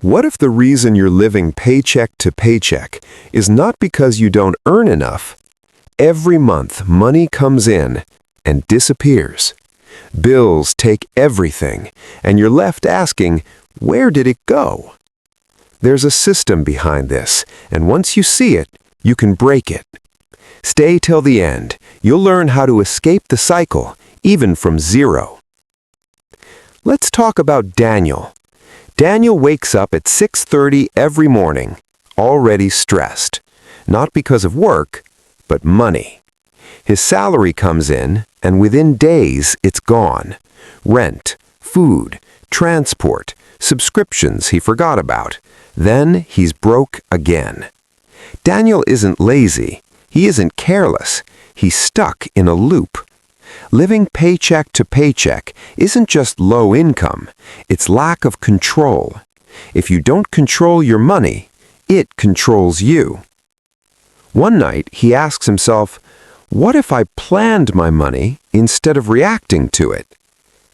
What if the reason you're living paycheck to paycheck is not because you don't earn enough? Every month, money comes in and disappears. Bills take everything, and you're left asking, where did it go? There's a system behind this, and once you see it, you can break it. Stay till the end. You'll learn how to escape the cycle, even from zero. Let's talk about Daniel. Daniel wakes up at 6:30 every morning, already stressed. Not because of work, but money. His salary comes in, and within days it's gone. Rent, food, transport, subscriptions he forgot about. Then he's broke again. Daniel isn't lazy. He isn't careless. He's stuck in a loop. Living paycheck to paycheck isn't just low income, it's lack of control. If you don't control your money, it controls you. One night, he asks himself, what if I planned my money instead of reacting to it?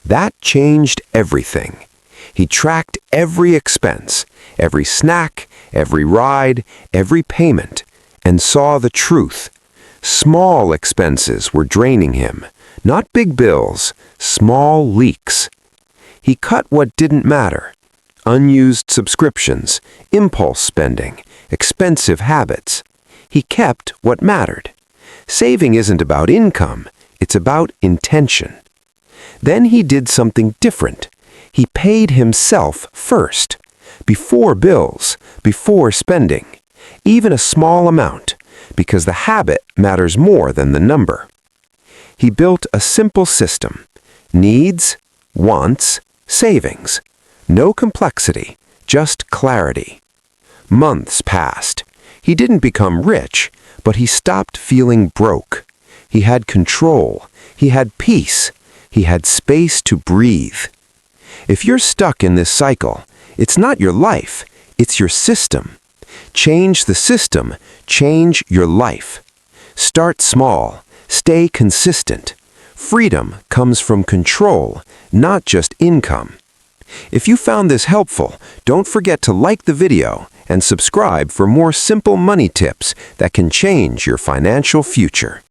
That changed everything. He tracked every expense, every snack, every ride, every payment, and saw the truth. Small expenses were draining him. Not big bills, small leaks. He cut what didn't matter. Unused subscriptions, impulse spending, expensive habits. He kept what mattered. Saving isn't about income, it's about intention. Then he did something different. He paid himself first, before bills, before spending, even a small amount, because the habit matters more than the number. He built a simple system: needs, wants, savings. No complexity, just clarity. Months passed. He didn't become rich, but he stopped feeling broke. He had control. He had peace. He had space to breathe. If you're stuck in this cycle, it's not your life, it's your system. Change the system, change your life. Start small. Stay consistent. Freedom comes from control, not just income. If you found this helpful, don't forget to like the video and subscribe for more simple money tips that can change your financial future.